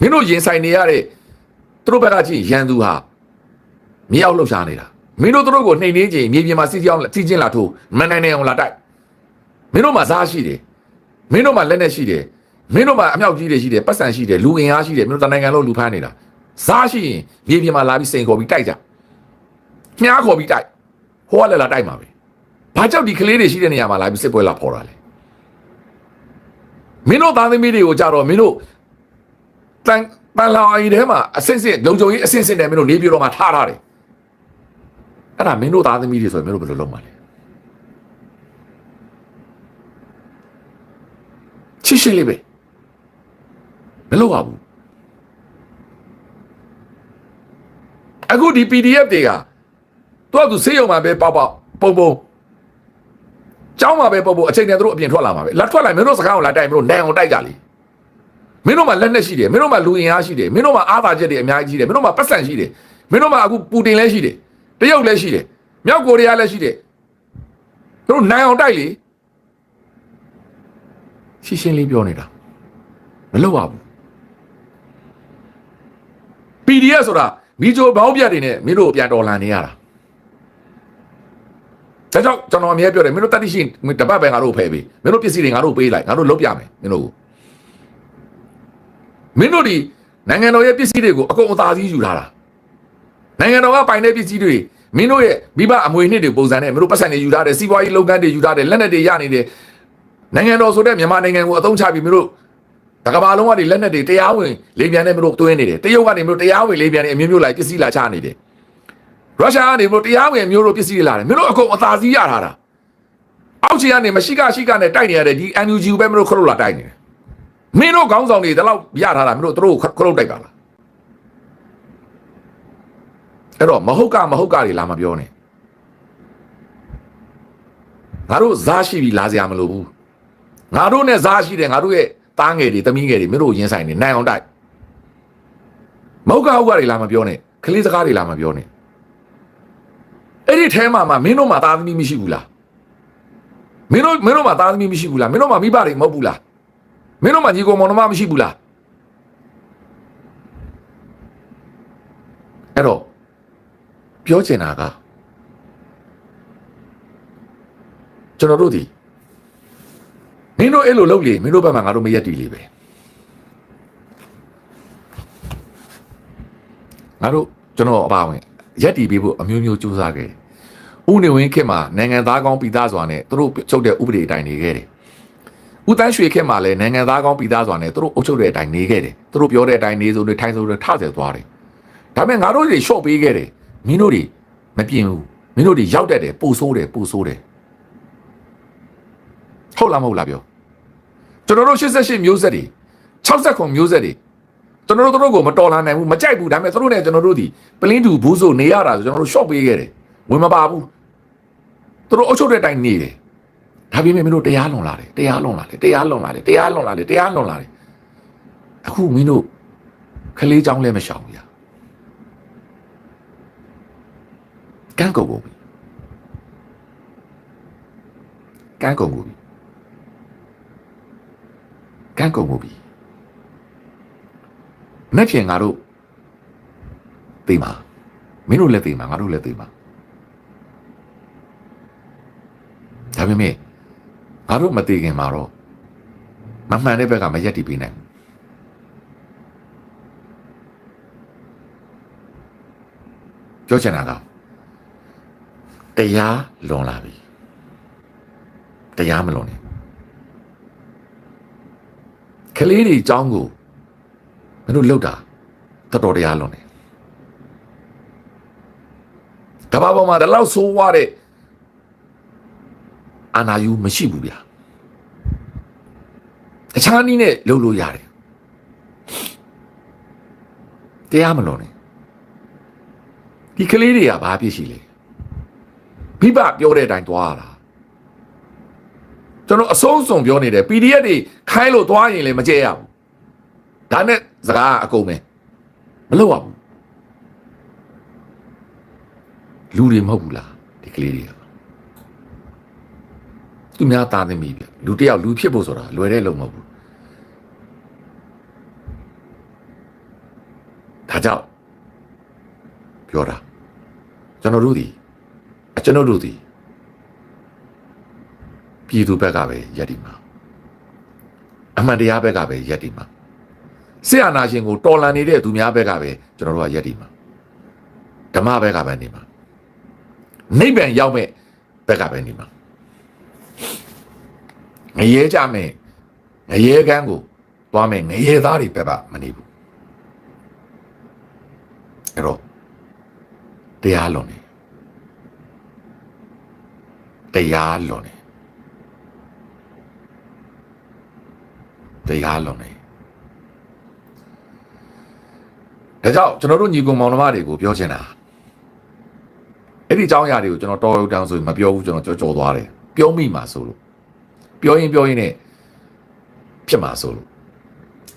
မင်းတို့ရင်ဆိုင်နေရတဲ့သူတို့ဘက်ကကြည့်ရန်သူဟာမြေအောက်လှုပ်ရှားနေတာမင်းတို့သူတို့ကိုနှိမ်နှင်းခြင်းမြေပြင်မှာစီချင်းလာထိုးမနိုင်နိုင်အောင်လာတိုက်မင်းတို့မှာစားရှိတယ်မင်းတို့မှာလက်နဲ့ရှိတယ်မင်းတို့မှာအမြောက်ကြီးတွေရှိတယ်ပတ်စံရှိတယ်လူအင်အားရှိတယ်မင်းတို့တနိုင်ငံလုံးလူဖမ်းနေတာစားရှိရင်မြေပြင်မှာလာပြီးစိန်ခေါ်ပြီးတိုက်ကြမြားခေါ်ပြီးတိုက်ဟိုကလည်းလာတိုက်မှာပဲဘာကြောင့်ဒီကလေးတွေရှိတဲ့နေရာမှာလာပြီးစစ်ပွဲလာပေါ်တာလဲမင်းတို့သားသမီးတွေကိုကြတော့မင်းတို့တန်လာအီထဲမှာအစစ်လုံခြုံရေးအစစ်နဲ့မင်းတို့နေပြည်တော်မှာထားတယ်အဲ့ဒါမင်းတို့သားသမီးတွေဆိုရင်မင်းတို့ဘယ်လိုလုပ်မှာလဲချစ်ရှိလေးပဲမလုပ်ပါဘူးအခုဒီ PDF တွေကသူဆေးရုံမှာပဲပေါက်ပုံကျောင်းမှာပဲပုံအချိန်နဲ့သူတို့အပြင်ထွက်လာမှာပဲလက်ထွက်လိုက်မင်းတို့စကားကိုလာတိုက်မင်းတို့နိုင်အောင်တိုက်ကြလေမင်းတို့မှာလက်နဲ့ရှိတယ်မင်းတို့မှာလူအင်အားရှိတယ်မင်းတို့မှာအားသာချက်တွေအများကြီးရှိတယ်မင်းတို့မှာပတ်စံရှိတယ်မင်းတို့မှာအခုပူတင်လည်းရှိတယ်တရုတ်လည်းရှိတယ်မြောက်ကိုရီးယားလည်းရှိတယ်သူတို့နိုင်အောင်တိုက်လေရှင်းလေးပြောနေတာမလုပ်ပါဘူး PDF ဆိုတာမီဂျိုဘောင်းပြတ်တွေနဲ့မင်းတို့ပြန်တော်လာနေရတာဒါကြောင့်ကျွန်တော်အမြဲပြောတယ်မင်းတို့တတိရှိတပတ်ပဲငါတို့ဖယ်ပေးမင်းတို့ပစ္စည်းတွေငါတို့ပေးလိုက်ငါတို့လုပ်ပြမယ်မင်းတို့ဒီနိုင်ငံတော်ရဲ့ပစ္စည်းတွေကိုအကုန်အသာစီးယူလာတာနိုင်ငံတော်ကပိုင်တဲ့ပစ္စည်းတွေမင်းတို့ရဲ့မိဘအမွေနှစ်တွေပုံစံနဲ့မင်းတို့ပတ်စံတွေယူထားတယ်စီးပွားရေးလုပ်ငန်းတွေယူထားတယ်လက်နက်တွေရနေတယ်နိုင်ငံတော်ဆိုတဲ့မြန်မာနိုင်ငံကိုအသုံးချပြီးမင်းတို့တကဘာလုံးကနေလက်နက်တွေတရားဝင်လေးပြန်နဲ့မင်းတို့တွင်းနေတယ်တရုတ်ကနေမင်းတို့တရားဝင်လေးပြန်နဲ့အမျိုးမျိုးလိုက်ပစ္စည်းလာချနေတယ်ရုရှားကနေမင်းတို့တရားဝင်မျိုးတို့ပစ္စည်းတွေလာတယ်မင်းတို့အကုန်အသာစီးရထားတာအောက်ခြေကနေမရှိကနဲ့တိုက်နေရတဲ့ဒီ NUG ပဲမင်းတို့ခလုတ်လာတိုက်နေတယ်မင်းတို့ခေါင်းဆောင်တွေဒါတော့ရထားတာမင်းတို့တို့ခလုတ်တိုက်ပါလားအဲ့တော့မဟုတ်ကတွေလာမပြောနဲ့ငါတို့ဇာရှိပြီးလာစရာမလိုဘူးငါတို့နဲ့ဇာရှိတယ်ငါတို့ရဲ့သားငယ်တွေသမီးငယ်တွေမင်းတို့ရင်ဆိုင်နေနိုင်အောင်တိုက်မဟုတ်ကတွေလာမပြောနဲ့ကလေးစကားတွေလာမပြောနဲ့အဲ့ဒီထဲမှာမင်းတို့မှာသားသမီးမရှိဘူးလားမင်းတို့မှာသားသမီးမရှိဘူးလားမင်းတို့မှာမိဘတွေမဟုတ်ဘူးလားမင်းတို့မှာညီကောင်မောင်နှမမရှိဘူးလားအဲ့တော့ပြောချင်တာကကျွန်တော်တို့ဒီမင်းတို့အဲ့လိုလုပ်လေမင်းတို့ဘက်မှာငါတို့မရက်တီလေးပဲငါတို့ကျွန်တော်အပါဝင်ရက်တီပေးဖို့အမျိုးမျိုးစူးစမ်းခဲ့ဥနေဝင်းခေတ်မှာနိုင်ငံသားကောင်းပြည်သားစွာနဲ့သူတို့ချုပ်တဲ့ဥပဒေအတိုင်းနေခဲ့တယ်ဦးတန်းရွှေခေတ်မှာလည်းနိုင်ငံသားကောင်းပြည်သားစွာနဲ့သူတို့အုပ်ချုပ်တဲ့အတိုင်းနေခဲ့တယ်သူတို့ပြောတဲ့အတိုင်းနေဆိုနေထိုင်ဆိုနေထဆဲသွားတယ်ဒါပေမဲ့ငါတို့တွေရှော့ပေးခဲ့တယ်မင်းတို့တွေမပြင်ဘူးမင်းတို့တွေရောက်တတ်တယ်ပို့ဆိုးတယ်ဟုတ်လားမဟုတ်လားပြောကျွန်တော်တို့88မျိုးဆက်တွေ69မျိုးဆက်တွေကျွန်တော်တို့ကိုမတော်လာနိုင်ဘူးမကြိုက်ဘူးဒါပေမဲ့သူတို့နဲ့ကျွန်တော်တို့ဒီပလင်းတူဘူးဆိုနေရတာဆိုကျွန်တော်တို့ရှော့ပေးခဲ့တယ်ဝင်မပါဘူးသူတို့အုပ်ချုပ်တဲ့အတိုင်းနေတယ်ဒါပေမဲ့မင်းတို့တရားလွန်လာတယ်အခုမင်းတို့ခလေးချောင်းလည်းမရှောင်ဘူးကန်းကုန်ပြီမက်ဖြင်ငါတို့သိမှာမင်းတို့လည်းသိမှာငါတို့လည်းသိမှာဒါပေမဲ့ငါတို့မသိခင်မှာတော့မမှန်တဲ့ဘက်ကမရက်တည်ပေးနိုင်ဘူးပြောချင်တာကတရားလွန်လာပြီတရားမလွန်နဲ့ကလေးတွေအကြောင်းကိုမင်းတို့လှုပ်တာတော်တရားလွန်နေကဘာပေါ်မှာဒီလောက်ဆိုးွားတဲ့အာနာယူမရှိဘူးဗျာတခြားနည်းနဲ့လှုပ်လို့ရတယ်တရားမလွန်နဲ့ဒီကလေးတွေကဘာဖြစ်ရှိလဲမိဘပြောတဲ့အတိုင်းသွားရတာကျွန်တော်အဆုံးစုံပြောနေတယ် PDF တွေခိုင်းလို့သွားရင်လည်းမကြဲရဘူးဒါနဲ့စကားအကုန်ပဲမလုပ်ရဘူးလူတွေမဟုတ်ဘူးလားဒီကလေးတွေကသူများသားသမီးပြလူတယောက်လူဖြစ်ဖို့ဆိုတာလွယ်တဲ့လုံမဟုတ်ဘူး ဒါကြောင့်ပြောတာကျွန်တော်တို့ဒီပြည်သူဘက်ကပဲယက်တည်မှာအမှန်တရားဘက်ကပဲယက်တည်မှာဆရာနာရှင်ကိုတော်လန်နေတဲ့သူများဘက်ကပဲကျွန်တော်တို့ကယက်တည်မှာဓမ္မဘက်ကပဲနေမှာနိဗ္ဗာန်ရောက်မဲ့ဘက်ကပဲနေမှာငရဲကြမယ်ငရဲကန်းကိုသွားမယ်ငရဲသားတွေဘက်ကမနေဘူးအဲ့တော့တရားလွန်နေတရားလွန်နေတရားလွန်နေဒါကြောင့်ကျွန်တော်တို့ညီကောင်မောင်နှမတွေကိုပြောချင်တာအဲ့ဒီအကြောင်းအရာတွေကိုကျွန်တော်တော်ရုံတန်းဆိုရင်မပြောဘူးကျွန်တော်ကြော်သွားတယ်ပြောမိမှာဆိုလို့ပြောရင်နဲ့ဖြစ်မှာဆိုလို့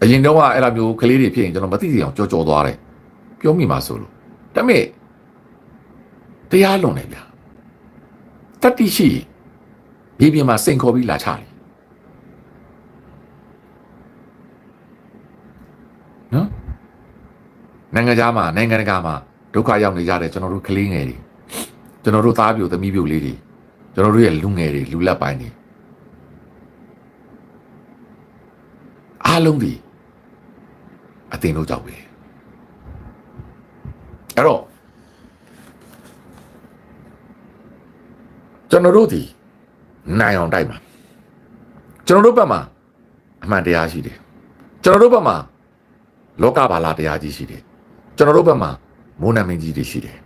အရင်တော့ကအဲ့လိုမျိုးကလေးတွေဖြစ်ရင်ကျွန်တော်မသိသေးအောင်ကြော်သွားတယ်ပြောမိမှာဆိုလို့ဒါပေမဲ့တရားလွန်နေဗျာတတိရှိမြေပြင်မှာစိန်ခေါ်ပြီးလာချတယ်နော်နိုင်ငံသားမှာနိုင်ငံတကာမှာဒုက္ခရောက်နေကြတဲ့ကျွန်တော်တို့ကလေးငယ်တွေကျွန်တော်တို့သားပြိုသမီးပြိုလေးတွေကျွန်တော်တို့ရဲ့လူငယ်တွေလူလက်ပိုင်းတွေအားလုံးဒီအတင်လို့ကြောက်ပဲအဲ့တော့ကျွန်တော်တို့ဒီနိုင်အောင်တိုက်မှာကျွန်တော်တို့ဘက်မှာအမှန်တရားရှိတယ်ကျွန်တော်တို့ဘက်မှာလောကဘာလာတရားကြီးရှိတယ်ကျွန်တော်တို့ဘက်မှာမိုးနမင်းကြီးတွေရှိတယ်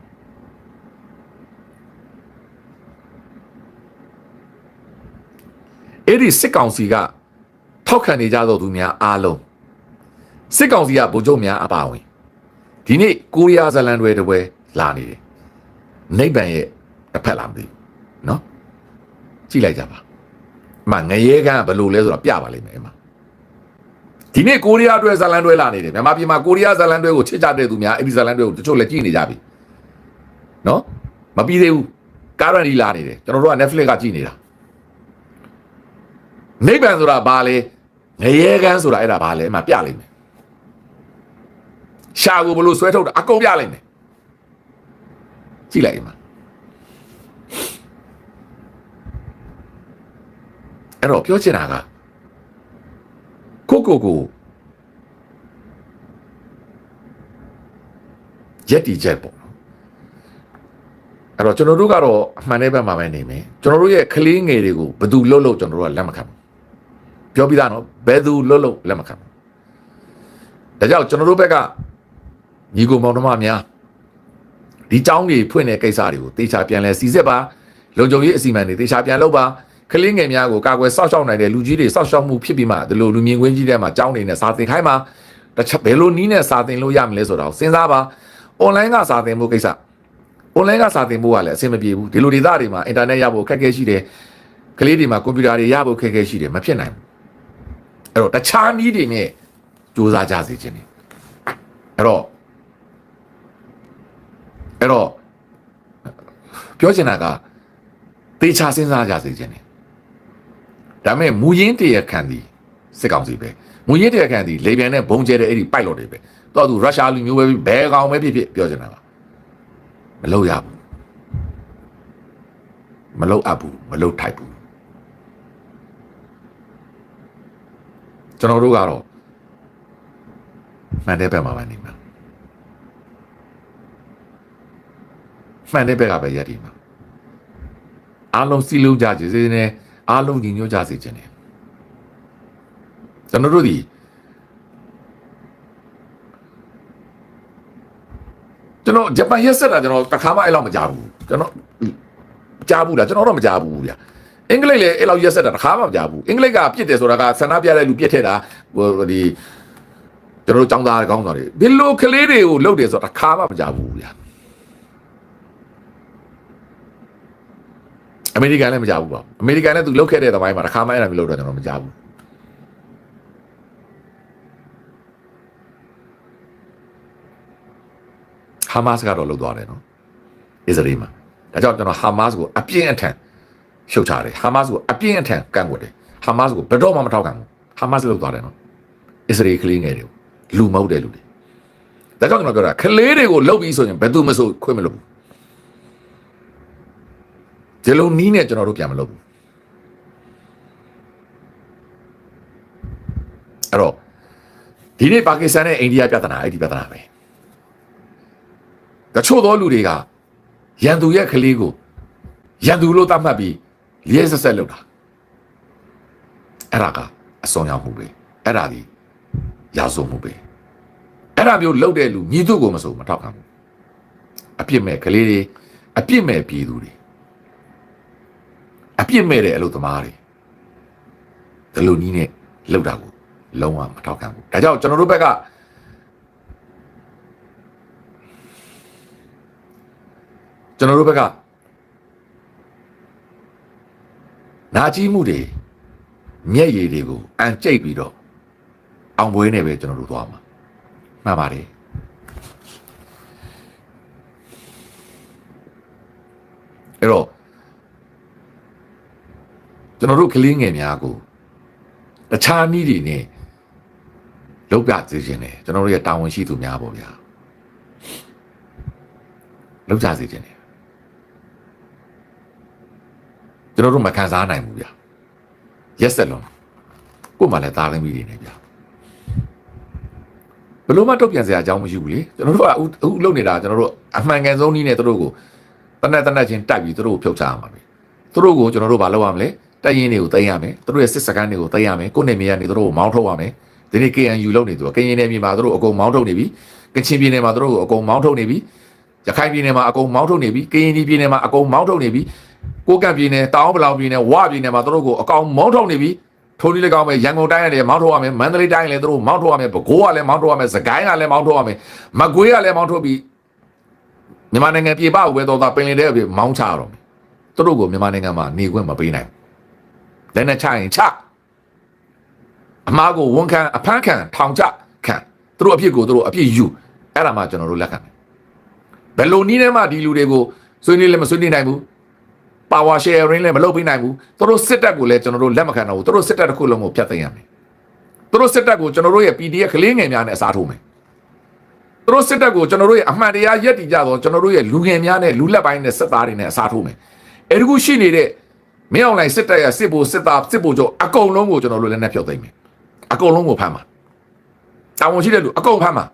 အဲ့ဒီစစ်ကောင်စီကထောက်ခံနေကြသောသူများအားလုံးစစ်ကောင်စီကဗိုလ်ချုပ်များအပါအဝင်ဒီနေ့ကိုရီးယားဇလန်တွေတပွဲလာနေတယ်နိဗ္ဗာန်ရဲ့တစ်ဖက်လာမသိဘူးနော်ကြည့်လိုက်ကြပါအမှငရဲကန်းဘယ်လိုလဲဆိုတော့ပြပါလိမ့်မယ်အမှဒီနေ့ကိုရီးယားအတွက်ဇလန်တွေလာနေတယ်မြန်မာပြည်မှာကိုရီးယားဇလန်တွေကိုချစ်ကြတဲ့သူများအဲ့ဒီဇလန်တွေကိုတချို့လည်းကြည့်နေကြပြီနော်မပြီးသေးဘူးကာရန်ဒီလာနေတယ်ကျွန်တော်တို့က Netflix ကကြည့်နေတာနိဗ္ဗာန်ဆိုတာဘာလဲငရဲကန်းဆိုတာအဲ့ဒါဘာလဲအမှပြလိမ့်မယ်ရှာကိုဘလို့ဆွဲထုတ်တာအကုန်ပြလိမ့်မယ်ကြည့်လိုက်အမှအဲ့တော့ပြောချင်တာကကိုရက်တီချက်ပေါ့အဲ့တော့ကျွန်တော်တို့ကတော့အမှန်တဲ့ဘက်မှာပဲနေမယ်ကျွန်တော်တို့ရဲ့ကလေးငယ်တွေကိုဘယ်သူလှုပ်ကျွန်တော်တို့ကလက်မခံဘူးပြောပြီးသားနော်ဘယ်သူလှုပ်လက်မခံဘူးဒါကြောင့်ကျွန်တော်တို့ဘက်ကညီကိုမောင်နှမများဒီចောင်းကြီးဖွင့်တဲ့ကိစ္စတွေကိုတေချာပြန်လဲစီစစ်ပါလုံခြုံရေးအစီအမံတွေတေချာပြန်လုပ်ပါကလေးငယ်များကိုကာကွယ်စောင့်ရှောက်နိုင်တဲ့လူကြီးတွေစောင့်ရှောက်မှုဖြစ်ပြီးမှဒီလိုလူမြင်ကွင်းကြီးထဲမှာចောင်းနေနဲ့စာသင်ခိုင်းမှာတစ်ချက်ဘယ်လိုနီးနဲ့စာသင်လို့ရမလဲဆိုတော့စဉ်းစားပါ online ကစာသင်မှုကိစ္စ online ကစာသင်မှုကလည်းအဆင်မပြေဘူးဒီလိုဒေသတွေမှာ internet ရဖို့ခက်ခဲရှိတယ်ကလေးတွေမှာကွန်ပျူတာတွေရဖို့ခက်ခဲရှိတယ်မဖြစ်နိုင်ဘူးအဲ့တော့တခြားနည်းတွေနဲ့စူးစမ်းကြစေခြင်းတယ်အဲ့တော့ပြောချင်တာကတေချာစဉ်းစားကြစေခြင်းတယ်ဒါပေမဲ့မူရင်းတရခံသည်စစ်ကောင်စီပဲမူရင်းတရခံသည်လေပြန်နဲ့ဘုံကျဲတဲ့အဲ့ဒီပိုက်လော်တွေပဲတော့သူရုရှားလူမျိုးပဲဘယ်ကောင်ပဲဖြစ်ပြောချင်တာပါမလုပ်ရဘူးမလုပ်အပ်ဘူးမလုပ်ထိုက်ဘူးကျွန်တော်တို့ကတော့မှန်တဲ့ဘက်မှာပဲနေမှာမှန်တဲ့ဘက်ကပဲရည်တည်မှာအားလုံးစီလုံးကြကြစေနဲ့အားလုံးညီညွတ်ကြစေခြင်းနဲ့ကျွန်တော်တို့ဒီကျွန်တော်ဂျပန်ရက်ဆက်တာကျွန်တော်တခါမှအဲ့လောက်မကြားဘူးကျွန်တော်ကြားဘူးလားကျွန်တော်တော့မကြားဘူးဗျာအင်္ဂလိပ်လည်းအဲ့လောက်ရက်ဆက်တာတခါမှမကြားဘူးအင်္ဂလိပ်ကပြစ်တယ်ဆိုတာကဆန္ဒပြတဲ့လူပြစ်ထဲတာဟိုဒီကျွန်တော်တို့ចောင်းသားကောင်းတော်တွေဒီလိုကလေးတွေကိုလှုပ်တယ်ဆိုတာတခါမှမကြားဘူးဗျာအမေရိကန်လည်းမကြဘူးပေါ့အမေရိကန်လည်းသူလုတ်ခဲ့တဲ့သမိုင်းမှာတစ်ခါမှအဲ့ဒါမျိုးလုပ်တော့ကျွန်တော်မကြဘူးဟာမတ်စ်ကတော့လုတ်သွားတယ်နော်အစ္စရေးမှာဒါကြောင့်ကျွန်တော်ဟာမတ်စ်ကိုအပြင်းအထန်ရှုတ်ချတယ်ဟာမတ်စ်ကိုအပြင်းအထန်ကန့်ကွက်တယ်ဟာမတ်စ်ကိုဘယ်တော့မှမထောက်ခံဘူးဟာမတ်စ်လုတ်သွားတယ်နော်အစ္စရေးကလေးငယ်တွေလူမဟုတ်တဲ့လူတွေ ဒါကြောင့်ကျွန်တော်ပြောတာခလေးတွေကိုလှုပ်ပြီးဆိုရင်ဘယ်သူမဆိုခွင့်မလို့ဘူးဒီလိုနီးနဲ့ကျွန်တော်တို့ပြန်မလုပ်ဘူးအဲ့တော့ဒီနေ့ပါကစ္စတန်နဲ့အိန္ဒိယပြဿနာအဲ့ဒီပြဿနာပဲတချို့သောလူတွေကရန်သူရဲ့ကလေးကိုရန်သူလို့သတ်မှတ်ပြီးရဲဆက်ဆက်လုပ်တာအဲ့ဒါကအစွန်ရောက်မှုပဲအဲ့ဒါဒီရာဇဝမှုပဲအဲ့ဒါမျိုးလုပ်တဲ့လူမြည်သူကိုမဆိုမထောက်ခံဘူးအပြစ်မဲ့ကလေးတွေအပြစ်မဲ့ပြည်သူတွေအပြစ်မဲ့တဲ့အလုပ်သမားတွေဒီလိုနည်းနဲ့လုပ်တာကိုလုံးဝမထောက်ခံဘူးဒါကြောင့်ကျွန်တော်တို့ဘက်ကနာကြည့်မှုတွေမျက်ရည်တွေကိုအန်ကျိတ်ပြီးတော့အောင်ပွဲနဲ့ပဲကျွန်တော်တို့သွားမှာမှန်ပါတယ်အဲ့တော့ကျွန်တော်တို့ကလေးငယ်များကိုတခြားနည်းတွေနဲ့လုပ်ပြစေခြင်းတယ်ကျွန်တော်တို့ရဲ့တာဝန်ရှိသူများပေါ့ဗျာလုပ်ကြစေခြင်းတယ်ကျွန်တော်တို့မခံစားနိုင်ဘူးဗျာရက်ဆက်လုံးကို့မှလည်းသားသမီးတွေနေဗျာဘလို့မှတုတ်ပြန်စရာအကြောင်းမရှိဘူးလေကျွန်တော်တို့ကအခုလုပ်နေတာကျွန်တော်တို့အမှန်ကန်ဆုံးနည်းနဲ့တို့ကိုတနက်ချင်းတိုက်ပြီးတို့ကိုဖြုတ်ချရမှာပဲတို့ကိုကျွန်တော်တို့ဘာလုပ်ရမလဲတိုက်ရင်တွေကိုသိမ်းရမယ်တို့ရဲ့စစ်စခန်းတွေကိုသိမ်းရမယ်ကိုယ့်နေမြေကနေတို့ကိုမောင်းထုတ်ရမယ်ဒီနေ့ KNU လုပ်နေသူကရင်နယ်မြေမှာတို့အကုန်မောင်းထုတ်နေပြီကချင်ပြည်နယ်မှာတို့ကိုအကုန်မောင်းထုတ်နေပြီရခိုင်ပြည်နယ်မှာအကုန်မောင်းထုတ်နေပြီကရင်ပြည်နယ်မှာအကုန်မောင်းထုတ်နေပြီကိုကန့်ပြည်နယ်တောင်ပလောင်ပြည်နယ်ဝပြည်နယ်မှာတို့ကိုအကောင်မောင်းထုတ်နေပြီထိုးနည်းလည်းကောင်းပဲရန်ကုန်တိုင်းကလည်းမောင်းထုတ်ရမယ်မန္တလေးတိုင်းလည်းတို့မောင်းထုတ်ရမယ်ပဲခူးကလည်းမောင်းထုတ်ရမယ်စကိုင်းကလည်းမောင်းထုတ်ရမယ်မကွေးကလည်းမောင်းထုတ်ပြီးမြန်မာနိုင်ငံပြည်ပကိုပဲတော့ပင်လယ်ထဲကိုမောင်းချရတော့မယ်တို့ကိုမြန်မာနိုင်ငံမှာနေခွင့်မပေးနိုင်ဘူးလက်နဲ့ချရင်ချအမားကိုဝန်ခံအဖမ်းခံထောင်ချခံတို့အဖြစ်ကိုတို့အဖြစ်ယူအဲ့ဒါမှကျွန်တော်တို့လက်ခံတယ်ဘယ်လိုနည်းနဲ့မှဒီလူတွေကိုဆွေးနွေးလည်းမဆွေးနွေးနိုင်ဘူး power sharing လည်းမလုပ်ပေးနိုင်ဘူးတို့စစ်တပ်ကိုလည်းကျွန်တော်တို့လက်မခံတော့ဘူးတို့စစ်တပ်တစ်ခုလုံးကိုဖျက်သိမ်းရမယ်တို့စစ်တပ်ကိုကျွန်တော်တို့ရဲ့ PDF ကလေးငယ်များနဲ့အစားထိုးမယ်တို့စစ်တပ်ကိုကျွန်တော်တို့ရဲ့အမှန်တရားရက်တည်ကြတော့ကျွန်တော်တို့ရဲ့လူငယ်များနဲ့လူလက်ပိုင်းနဲ့စစ်သားတွေနဲ့အစားထိုးမယ်အဲ့ဒီခုရှိနေတဲ့မင်းအောင်လှိုင်စစ်တပ်ရဲ့စစ်ဘိုလ်စစ်သားစစ်ဘိုလ်ချုပ်အကုန်လုံးကိုကျွန်တော်တို့လည်းနဲ့ဖျက်သိမ်းမယ်အကုန်လုံးကိုဖမ်းမှာတာဝန်ရှိတဲ့လူအကုန်ဖမ်းမှာ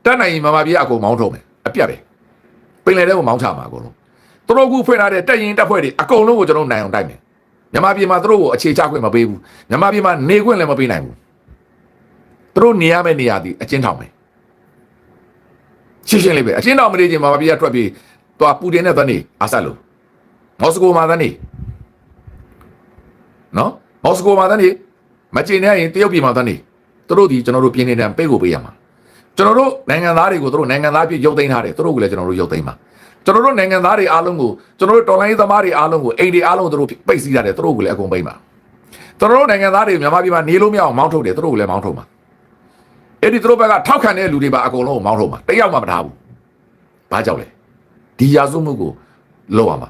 တက်နိုင်ရင်မမပြေအကုန်မောင်းထုတ်မယ်အပြတ်ပဲပင်လယ်ထဲကိုမောင်းချမှာအကုန်လုံးသူတို့ကဖွင့်ထားတဲ့တက်ရင်တက်ဖွဲ့တွေအကုန်လုံးကိုကျွန်တော်နိုင်အောင်တိုက်မယ်မြန်မာပြည်မှာသူတို့ကိုအခြေချခွင့်မပေးဘူးမြန်မာပြည်မှာနေခွင့်လည်းမပေးနိုင်ဘူးသူတို့နေရမယ့်နေရာဒီအချင်းထောင်မယ်ရှင်းလေးပဲအချင်းထောင်မနေချင်းမြန်မာပြည်ကထွက်ပြီးသွားပူတင်နဲ့သွားနေအားဆက်လို့မော်စကိုမှာသွားနေနော်မော်စကိုမှာသွားနေမချင်နေရင်တရုတ်ပြည်မှာသွားနေသူတို့ဒီကျွန်တော်တို့ပြည်နေတဲ့ပေးကိုပေးရမှာကျွန်တော်တို့နိုင်ငံသားတွေကိုသူတို့နိုင်ငံသားပြည်ရုပ်သိမ်းထားတယ်သူတို့ကလည်းကျွန်တော်တို့ရုပ်သိမ်းမှာကျွန်တော်တို့နိုင်ငံသားတွေအားလုံးကိုကျွန်တော်တို့တော်လိုင်းသမားတွေအားလုံးကိုအိမ်တွေအားလုံးသူတို့ပိတ်စီးရတယ်သူတို့ကိုလည်းအကုန်ပိတ်မှာကျွန်တော်တို့နိုင်ငံသားတွေမြန်မာပြည်မှာနေလို့မရအောင်မောင်းထုတ်တယ်သူတို့ကိုလည်းမောင်းထုတ်မှာအဲ့ဒီသူတို့ဘက်ကထောက်ခံတဲ့လူတွေပါအကုန်လုံးကိုမောင်းထုတ်မှာတယောက်မှမထားဘူးဘာကြောင့်လဲဒီရာဇဝမှုကိုလောက်ရမှာ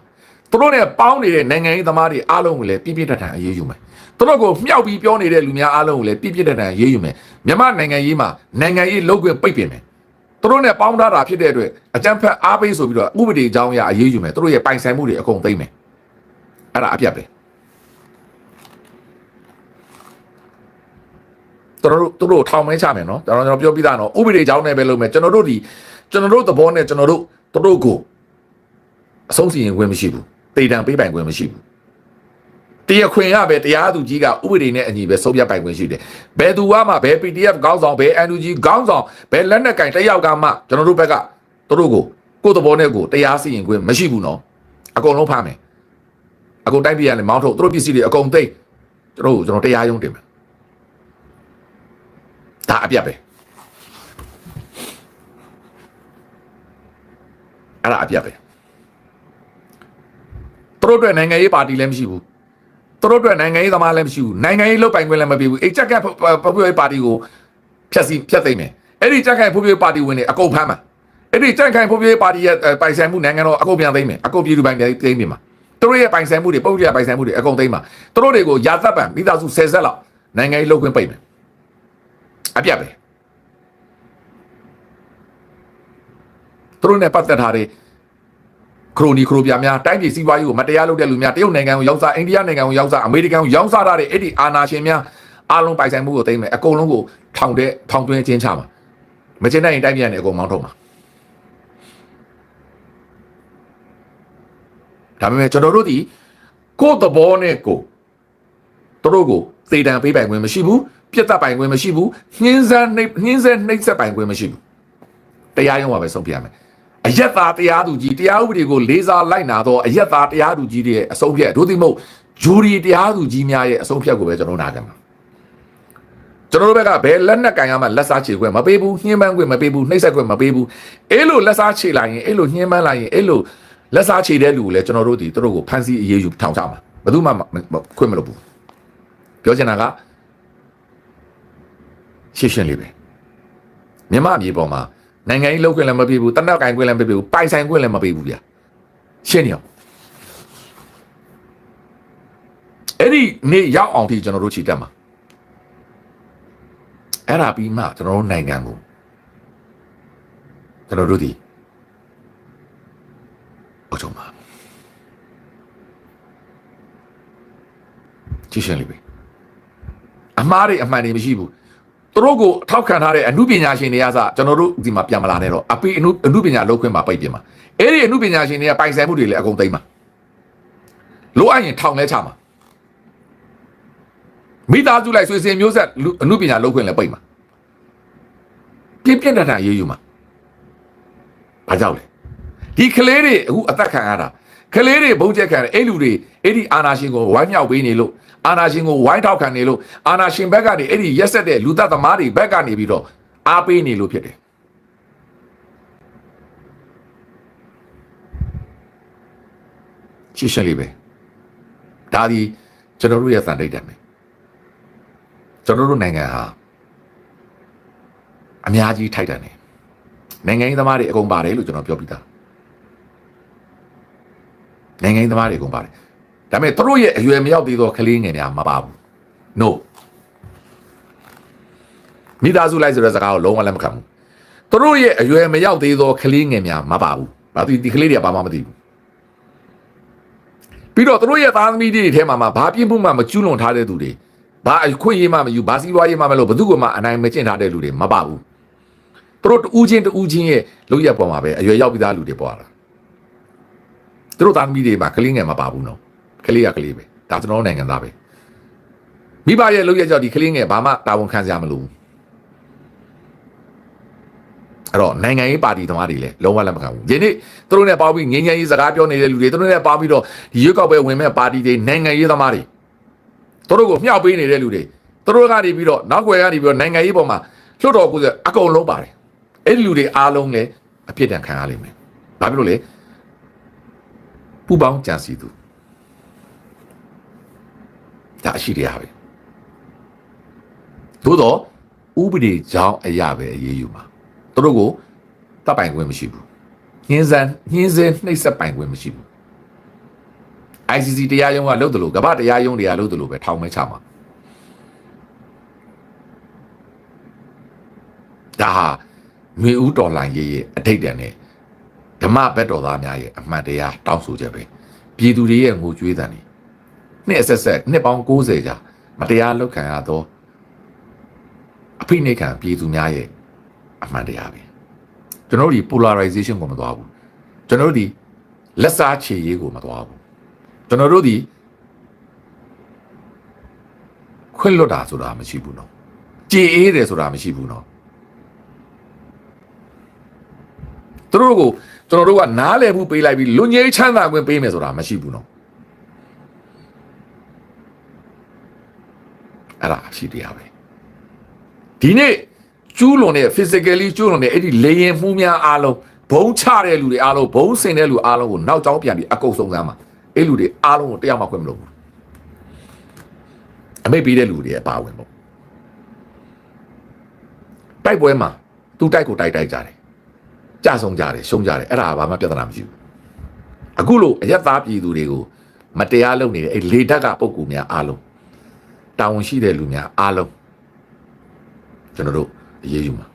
သူတို့နဲ့ပေါင်းနေတဲ့နိုင်ငံရေးသမားတွေအားလုံးကိုလည်းပြည့်ပြည့်ထန်ထန်အရေးယူမယ်သူတို့ကိုမြောက်ပြီးပြောနေတဲ့လူများအားလုံးကိုလည်းပြည့်ပြည့်ထန်ထန်အရေးယူမယ်မြန်မာနိုင်ငံရေးမှာနိုင်ငံရေးလုပ်ခွင့်ပိတ်ပင်မယ်သူတို့နဲ့ပေါင်းထားတာဖြစ်တဲ့အတွက်အကြမ်းဖက်အားပေးဆိုပြီးတော့ဥပဒေအကြောင်းအရာအရေးယူမယ်သူတို့ရဲ့ပိုင်ဆိုင်မှုတွေအကုန်သိမ်းမယ်အဲ့ဒါအပြတ်ပဲသူတို့ထောင်မဲချမယ်နော်ကျွန်တော်ပြောပြတာနော်ဥပဒေအကြောင်းနဲ့ပဲလုပ်မယ်ကျွန်တော်တို့သဘောနဲ့ကျွန်တော်တို့တို့ကိုအဆုံးစီရင်ခွင့်မရှိဘူးတေတံပေးပိုင်ခွင့်မရှိဘူးတရားခွင်ရပဲတရားသူကြီးကဥပဒေနဲ့အညီပဲဆုံးဖြတ်ပိုင်ခွင့်ရှိတယ်ဘယ်သူမှဘယ် PDF ခေါင်းဆောင်ဘယ် NUG ခေါင်းဆောင်ဘယ်လက်နက်ကင်တယောက်ကမှကျွန်တော်တို့ဘက်ကတို့ကိုယ်သဘောနဲ့ကိုတရားစီရင်ခွင့်မရှိဘူးနော်အကုန်လုံးဖမ်းမယ်အကုန်တိုက်ပြရလဲမောင်းထုတ်တို့ပစ္စည်းတွေအကုန်သိမ်းကျွန်တော်တရားရုံးတင်မယ်ဒါအပြတ်ပဲအဲ့ဒါအပြတ်ပဲတို့အတွက်နိုင်ငံရေးပါတီလည်းမရှိဘူးတို့အတွက်နိုင်ငံရေးသမားလည်းမရှိဘူးနိုင်ငံရေးလုပ်ပိုင်ခွင့်လည်းမပေးဘူးအဲ့ကြက်ကဖွံ့ဖြိုးရေးပါတီကိုဖျက်သိမ်းမယ်အဲ့ဒီကြက်ခိုင်ဖွံ့ဖြိုးရေးပါတီဝင်တွေအကုန်ဖမ်းမှာအဲ့ဒီကြက်ခိုင်ဖွံ့ဖြိုးရေးပါတီရဲ့ပိုင်ဆိုင်မှုနိုင်ငံတော်အကုန်ပြန်သိမ်းမယ်အကုန်ပြည်သူပိုင်သိမ်းပြီမှာတို့ရဲ့ပိုင်ဆိုင်မှုတွေပုဂ္ဂလိကပိုင်ဆိုင်မှုတွေအကုန်သိမ်းမှာတို့တွေကိုရာသက်ပံမိသားစု10ဆက်လောက်နိုင်ငံရေးလုပ်ခွင့်ပိတ်မယ်အပြတ်ပဲ သူတို့နဲ့ပတ်သက်ထားတဲ့ခရိုနီခရိုပြများတိုင်းပြည်စီးပွားရေးကိုမတရားလုပ်တဲ့လူများတရုတ်နိုင်ငံကိုရောက်စားအိန္ဒိယနိုင်ငံကိုရောက်စားအမေရိကန်ကိုရောက်စားထားတဲ့အဲ့ဒီအာဏာရှင်များအားလုံးပိုင်ဆိုင်မှုကိုသိမ်းမယ်အကုန်လုံးကိုထောင်သွင်းချင်းချမှာမချင်တဲ့ရင်တိုင်းပြည်ကနေအကုန်မောင်းထုတ်မှာဒါပေမဲ့ကျွန်တော်တို့ဒီကိုယ့်သဘောနဲ့ကိုတို့ကိုသေတံပေးပိုင်ခွင့်မရှိဘူးပြတ်သက်ပိုင်ခွင့်မရှိဘူးနှင်းစဲနှိပ်စက်ပိုင်ခွင့်မရှိဘူးတရားရုံးပါပဲဆုံးဖြတ်ရမယ်အယက်သားတရားသူကြီးတရားဥပဒေကိုလေးစားလိုက်နာတော့အယက်သားတရားသူကြီးတွေရဲ့အဆုံးဖြတ်တို့သိမဟုတ်ဂျူရီတရားသူကြီးများရဲ့အဆုံးဖြတ်ကိုပဲကျွန်တော်နာခံမှာကျွန်တော်တို့ဘက်ကဘယ်လက်နက်ကင်ရမှလက်စားချေခွင့်မပေးဘူးညှင်းပန်းခွင့်မပေးဘူးနှိပ်စက်ခွင့်မပေးဘူးအဲ့လိုလက်စားချေလိုက်ရင်အဲ့လိုညှင်းပန်းလိုက်ရင်အဲ့လိုလက်စားချေတဲ့လူကိုလည်းကျွန်တော်တို့ဒီသူတို့ကိုဖမ်းဆီးအရေးယူထောင်ချမှာဘယ်သူမှခွင့်မလုပ်ဘူးပြောချင်တာကရှင်းလေးပဲမြန်မာပြည်ပေါ်မှာနိုင်ငံရေးလုပ်ခွင့်လည်းမပေးဘူးတနက်ကင်ခွင့်လည်းမပေးဘူးပိုင်ဆိုင်ခွင့်လည်းမပေးဘူးဗျာရှင်းနေအောင်အဲ့ဒီနေ့ရောက်အောင်ဒီကျွန်တော်တို့ခြေတက်မှာအဲ့ဒါပြီးမှကျွန်တော်တို့နိုင်ငံကိုကျွန်တော်တို့ဒီအချုံမှာရှင်းလေးပဲအမှားတွေအမှန်တွေမရှိဘူးသူတို့ကိုထောက်ခံထားတဲ့အမှုပညာရှင်တွေကစကျွန်တော်တို့ဒီမှာပြန်မလာနဲ့တော့အပိအမှုပညာလုပ်ခွင့်မှာပိတ်ပြင်မှာအဲ့ဒီအမှုပညာရှင်တွေကပိုင်ဆိုင်မှုတွေလည်းအကုန်သိမ်းမှာလိုအပ်ရင်ထောင်လဲချမှာမိသားစုလိုက်ဆွေစဉ်မျိုးဆက်အမှုပညာလုပ်ခွင့်လည်းပိတ်မှာပြင်းပြင်းထန်ထန်ရေးယူမှာဘာကြောက်လဲဒီကလေးတွေအခုအသက်ခံရတာကလေးတွေဘုံကျက်ခံတယ်အဲ့လူတွေအဲ့ဒီအာနာရှင်ကိုဝိုင်းမြောက်ပေးနေလို့အာနာရှင်ကိုဝိုင်းထောက်ခံနေလို့အာနာရှင်ဘက်ကနေအဲ့ဒီရက်ဆက်တဲ့လူသက်သမားတွေဘက်ကနေပြီးတော့အားပေးနေလို့ဖြစ်တယ်ရှင်းလေးပဲဒါဒီကျွန်တော်တို့ရဲ့စံတိတ်တယ်မယ်ကျွန်တော်တို့နိုင်ငံဟာအများကြီးထိုက်တယ်နိုင်ငံရေးသမားတွေအကုန်ပါတယ်လို့ကျွန်တော်ပြောပြတာနိုင်ငံရေးသမားတွေအကုန်ပါတယ်ဒါပေမဲ့သူတို့ရဲ့အရွယ်မရောက်သေးသောကလေးငယ်များမပါဘူး no မိသားစုလိုက်ဆိုတဲ့စကားကိုလုံးဝလက်မခံဘူးသူတို့ရဲ့အရွယ်မရောက်သေးသောကလေးငယ်များမပါဘူးဘာဒီကလေးတွေကဘာမှမသိဘူးပြီးတော့သူတို့ရဲ့သားသမီးတွေထဲမှာဘာပြင်းမှုမှမကျူးလွန်ထားတဲ့သူတွေဘာအခွင့်အရေးမှမယူဘာစီးပွားရေးမှမလို့ဘယ်သူမှအနိုင်မကျင့်ထားတဲ့လူတွေမပါဘူးသူတို့တူးချင်းရဲ့လုပ်ရက်ပေါ်မှာပဲအရွယ်ရောက်ပြီးသားလူတွေပေါ်လာသူတို့သားသမီးတွေမှာကလေးငယ်မပါဘူးနော်ကလေးကကလေးပဲဒါကျွန်တော်နိုင်ငံသားပဲမိဘရဲ့လုပ်ရက်ကြောင့်ဒီကလေးငယ်ဘာမှတာဝန်ခံစရာမလိုဘူးအဲ့တော့နိုင်ငံရေးပါတီသမားတွေလည်းလုံးဝလက်မခံဘူးဒီနေ့သူတို့နဲ့ပေါင်းပြီးငင်းငယ်ရေးစကားပြောနေတဲ့လူတွေသူတို့နဲ့ပေါင်းပြီးတော့ဒီရွေးကောက်ပွဲဝင်မဲ့ပါတီတွေနိုင်ငံရေးသမားတွေသူတို့ကိုမြှောက်ပေးနေတဲ့လူတွေသူတို့ကနေပြီးတော့နောက်ွယ်ကနေပြီးတော့နိုင်ငံရေးပေါ်မှာလွှတ်တော်ကိုအကုန်လုံးပါတယ်အဲ့ဒီလူတွေအားလုံးလည်းအပြစ်ဒဏ်ခံရလိမ့်မယ်ဘာဖြစ်လို့လဲပူပေါင်းကြံစီသူဒါရှိတရားပဲသို့တော့ဥပဒေကြောင်းအရာပဲအရေးယူမှာသူတို့ကိုတပ်ပိုင်ခွင့်မရှိဘူးညှင်းဆဲနှိပ်စက်ပိုင်ခွင့်မရှိဘူး ICC တရားရုံးကလုပ်တယ်လို့ကမ္ဘာတရားရုံးတွေကလုပ်တယ်လို့ပဲထောင်မဲချမှာဒါဟာမျိုးဦးတော်လှန်ရေးရဲ့အထိတ်တန်နဲ့ဓမ္မဘက်တော်သားများရဲ့အမှန်တရားတောင်းဆိုချက်ပဲပြည်သူတွေရဲ့ငိုကြွေးသံတွေနှစ်အဆက်နှစ်ပေါင်း90ကြာမတရားလုပ်ခံရသောအဖိနှိတ်ခံပြည်သူများရဲ့အမှန်တရားပဲကျွန်တော်တို့ဒီ polarization ကိုမသွားဘူးကျွန်တော်တို့ဒီလက်စားချေရေးကိုမသွားဘူးကျွန်တော်တို့ဒီခွင့်လွတ်တာဆိုတာမရှိဘူးနော်ကြေအေးတယ်ဆိုတာမရှိဘူးနော်သူတို့ကိုကျွန်တော်တို့ကနားလည်မှုပေးလိုက်ပြီးလူငယ်ချမ်းသာခွင့်ပေးမယ်ဆိုတာမရှိဘူးနော်အဲ့ဒါရှိတရားပဲဒီနေ့ကျူးလွန်တဲ့ physically ကျူးလွန်တဲ့အဲ့ဒီလေရင်မှုများအားလုံးဘုံချတဲ့လူတွေအားလုံးဘုံစင်တဲ့လူအားလုံးကိုနောက်ကျောင်းပြန်ပြီးအကုန်စုံစမ်းမှာအဲ့လူတွေအားလုံးကိုတယောက်မှခွင့်မလို့ဘူးအမိတ်ပေးတဲ့လူတွေအပါဝင်ပေါ့တိုက်ပွဲမှာသူတိုက်ကိုတိုက်ကြတယ်ကြဆုံးကြတယ်ရှုံးကြတယ်အဲ့ဒါဘာမှပြဿနာမရှိဘူးအခုလို့အယက်သားပြည်သူတွေကိုမတရားလုပ်နေတဲ့အဲ့လေဓာတ်ကပုံကူများအားလုံးတာဝန်ရှိတဲ့လူများအားလုံးကျွန်တော်တို့အရေးယူမှာ